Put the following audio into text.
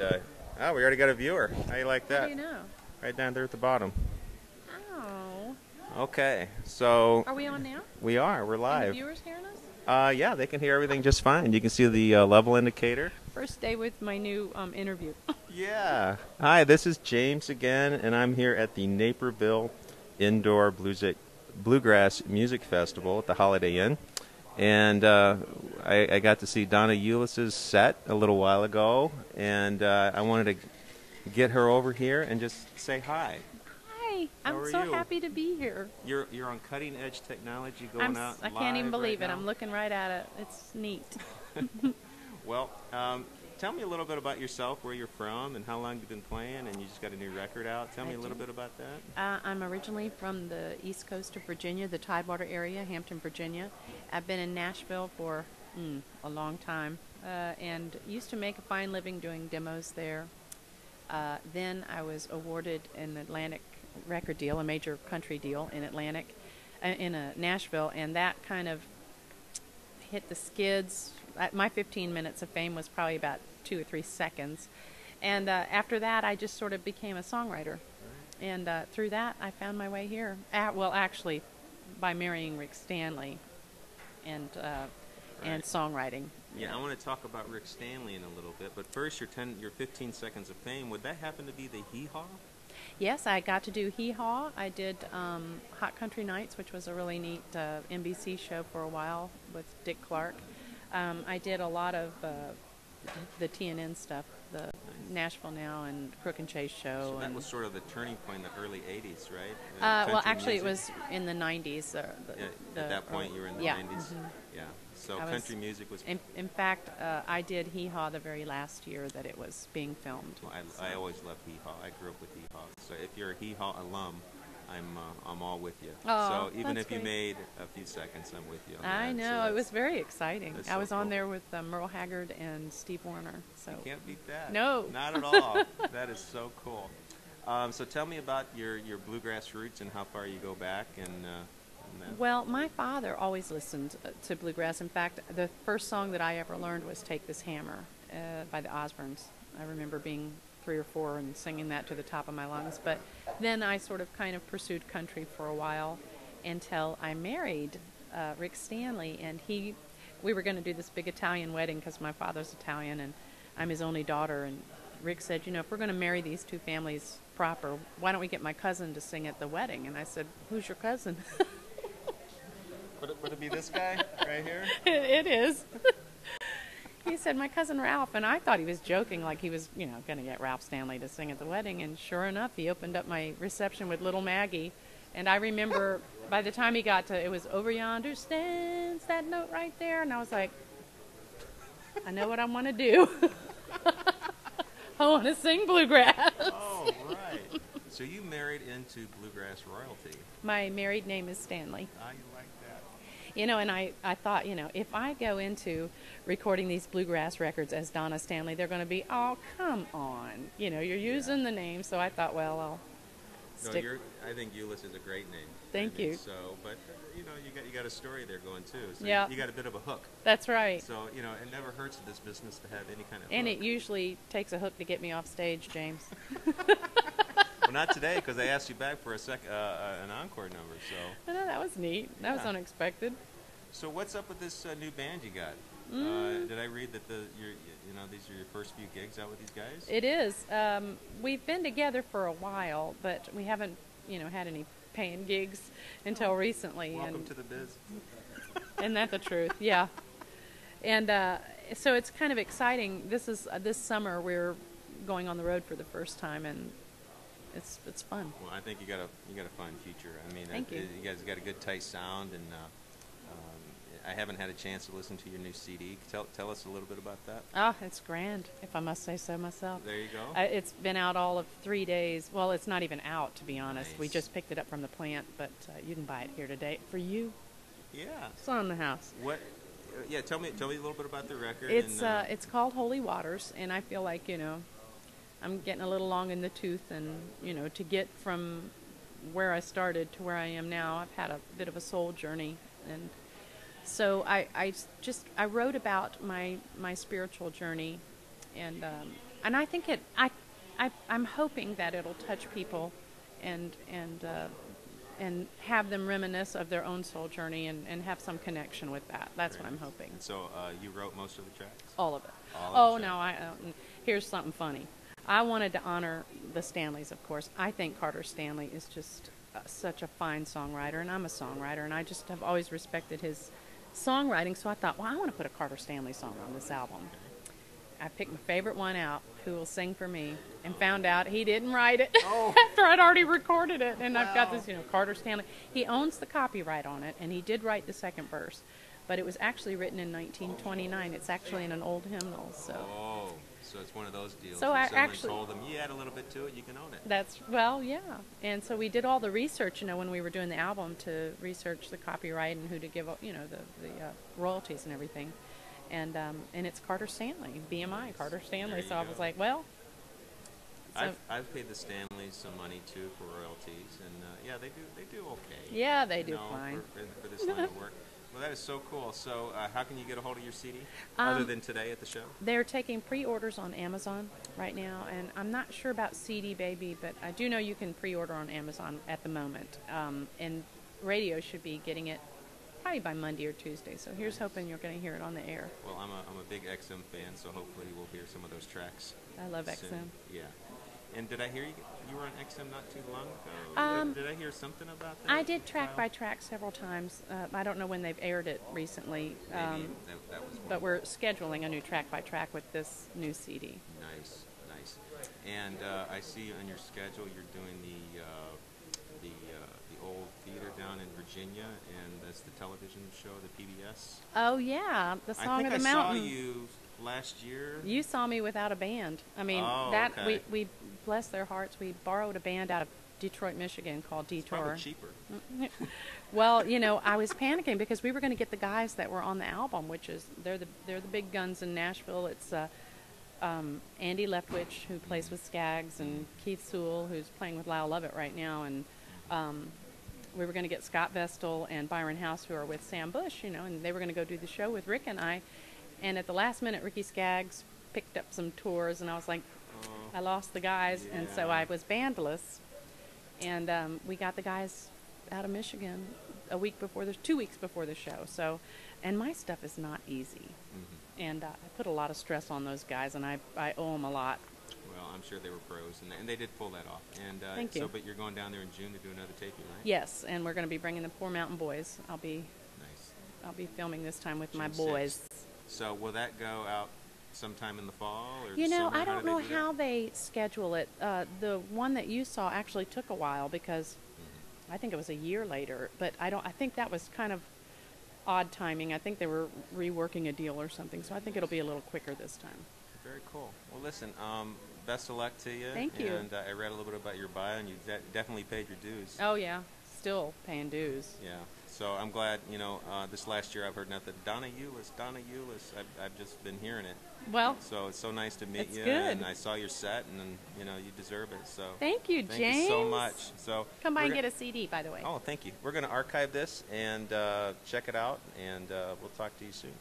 oh, we already got a viewer. How you like How do that? you know? Right down there at the bottom. Oh. Okay, so Are we on now? we are. We're And the live. viewers hearing us? Yeah, they can hear everything just fine. You can see the level indicator. First day with my new interview. Yeah. Hi, this is James again, and I'm here at the Naperville Indoor Bluegrass Music Festival at the Holiday Inn. And I got to see Donna Ulisse's set a little while ago, and I wanted to get her over here and just say hi. Hi. How I'm are so you? happy to be here. You're on cutting edge technology going out I live can't even believe right it. now? I'm looking right at it. It's neat. Well, tell me a little bit about yourself, where you're from, and how long you've been playing, and you just got a new record out. Tell me a little bit about that. I'm originally from the east coast of Virginia, the Tidewater area, Hampton, Virginia. I've been in Nashville for a long time and used to make a fine living doing demos there. Then I was awarded an Atlantic record deal, a major country deal in Nashville, and that kind of hit the skids. My 15 minutes of fame was probably about 2 or 3 seconds. And after that, I just sort of became a songwriter. And through that, I found my way here. Well, actually, by marrying Rick Stanley and songwriting. Yeah, I want to talk about Rick Stanley in a little bit, but first, your 15 seconds of fame, would that happen to be the Hee Haw? Yes, I got to do Hee Haw. I did Hot Country Nights, which was a really neat NBC show for a while with Dick Clark. I did a lot of the TNN stuff, the Nashville Now and Crook and Chase show. So that was sort of the turning point in the early 80s, right? Well, Country actually, it music. was in the 90s. At that point, you were in the 90s? Mm-hmm. Yeah. So country music was... In fact, I did Hee Haw the very last year that it was being filmed. Well, I always loved Hee Haw. I grew up with Hee Haw. So if you're a Hee Haw alum, I'm all with you. Oh, so even that's if you great. made a few seconds, I'm with you on I that. know. So It was very exciting. that's I so was on cool. there with Merle Haggard and Steve Wariner. So You can't beat that. No. Not at all. That is so cool. So tell me about your bluegrass roots and how far you go back and that. Well, my father always listened to bluegrass. In fact, the first song that I ever learned was Take This Hammer by the Osbournes. I remember being 3 or 4 and singing that to the top of my lungs. But then I sort of kind of pursued country for a while until I married Rick Stanley. And we were going to do this big Italian wedding because my father's Italian and I'm his only daughter. And Rick said, if we're going to marry these two families proper, why don't we get my cousin to sing at the wedding? And I said, who's your cousin? Would it be this guy right here? It is. He said, my cousin Ralph. And I thought he was joking, like he was, going to get Ralph Stanley to sing at the wedding. And sure enough, he opened up my reception with Little Maggie. And I remember by the time he got to, it was over yonder stands that note right there. And I was like, I know what I want to do. I want to sing bluegrass. Oh, right. So you married into bluegrass royalty. My married name is Stanley. Ah, you like that. And I thought, if I go into recording these bluegrass records as Donna Stanley, they're going to be, oh, come on. You're using the name. So I thought, well, I'll stick. I think Ulisse is a great name. Thank you. So, but, you got a story there going, too. So Yeah. you got a bit of a hook. That's right. So, it never hurts in this business to have any kind of And hook. it usually takes a hook to get me off stage, James. Well, not today, because I asked you back for an encore number. So, I know, that was neat. That was Yeah. unexpected. so what's up with this new band you got? Did I read that these are your first few gigs out with these guys? It is. We've been together for a while, but we haven't, had any paying gigs until recently. Welcome to the biz. Isn't that the truth? Yeah. And so it's kind of exciting. This summer we're going on the road for the first time, and it's fun. Well, I think you got a fun future. I mean, Thank you. You guys got a good, tight sound, and I haven't had a chance to listen to your new CD. Tell us a little bit about that. Oh, it's grand, if I must say so myself. There you go. It's been out all of 3 days. Well, it's not even out, to be honest. Nice. We just picked it up from the plant, but you can buy it here today for you. Yeah. It's on the house. What? Yeah. Tell me a little bit about the record. It's called Holy Waters, and I feel like I'm getting a little long in the tooth, and to get from where I started to where I am now, I've had a bit of a soul journey, and so I wrote about my spiritual journey, and and I think I'm hoping that it'll touch people, and have them reminisce of their own soul journey and have some connection with that. That's what I'm hoping. And so you wrote most of the tracks? All of it. All of the No, here's something funny. I wanted to honor the Stanleys, of course. I think Carter Stanley is just such a fine songwriter, and I'm a songwriter, and I just have always respected his songwriting, so I thought, well, I want to put a Carter Stanley song on this album. I picked my favorite one out, Who Will Sing For Me, and found out he didn't write it after I'd already recorded it. And I've got this, Carter Stanley. He owns the copyright on it, and he did write the second verse. But it was actually written in 1929. It's actually in an old hymnal. So it's one of those deals. So if I someone actually told them, you add a little bit to it, you can own it. Yeah. And so we did all the research, when we were doing the album, to research the copyright and who to give, the royalties and everything. And it's Carter Stanley, BMI, Carter Stanley. So I was like, well. So I've paid the Stanleys some money too for royalties, and they do okay. Yeah, they do fine for this line of work. Well, that is so cool. So how can you get a hold of your CD other than today at the show? They're taking pre-orders on Amazon right now, and I'm not sure about CD Baby, but I do know you can pre-order on Amazon at the moment. And radio should be getting it probably by Monday or Tuesday. So here's hoping you're going to hear it on the air. Well, I'm a big XM fan, so hopefully we'll hear some of those tracks. I love soon. XM. Yeah. And did I hear you were on XM not too long ago? Did I hear something about that? I did track by track several times. I don't know when they've aired it recently. Maybe that was one. But we're scheduling a new track by track with this new CD. Nice. And I see on your schedule you're doing the old theater down in Virginia, and that's the television show, the PBS. Oh yeah, the Song of the Mountain. I think I saw you last year. You saw me without a band. I mean, okay. we bless their hearts. We borrowed a band out of Detroit, Michigan called Detour. It's probably cheaper. Well, I was panicking because we were going to get the guys that were on the album, which is they're the big guns in Nashville. It's Andy Leftwich, who plays with Skaggs, and Keith Sewell, who's playing with Lyle Lovett right now, and we were going to get Scott Vestal and Byron House, who are with Sam Bush, and they were going to go do the show with Rick and I. And at the last minute, Ricky Skaggs picked up some tours, and I was like, I lost the guys, and so I was bandless. And we got the guys out of Michigan 2 weeks before the show. So, and my stuff is not easy, and I put a lot of stress on those guys, and I owe them a lot. Well, I'm sure they were pros, and they did pull that off. And Thank you. But you're going down there in June to do another taping, right? Yes, and we're going to be bringing the Poor Mountain Boys. I'll be filming this time with my boys. 6th. So will that go out sometime in the fall or summer? I don't know how they schedule it. The one that you saw actually took a while because I think it was a year later. But I think that was kind of odd timing. I think they were reworking a deal or something. So I think it'll be a little quicker this time. Very cool. Well, listen, best of luck to you. Thank you. And I read a little bit about your bio, and you definitely paid your dues. Oh, yeah. Still paying dues. Yeah. So I'm glad, this last year I've heard nothing. Donna Ulisse. I've just been hearing it. Well. So it's so nice to meet you. Good. And I saw your set, and you deserve it. So thank you, James. Thank you so much. So come by and get a CD, by the way. Oh, thank you. We're going to archive this and check it out, and we'll talk to you soon.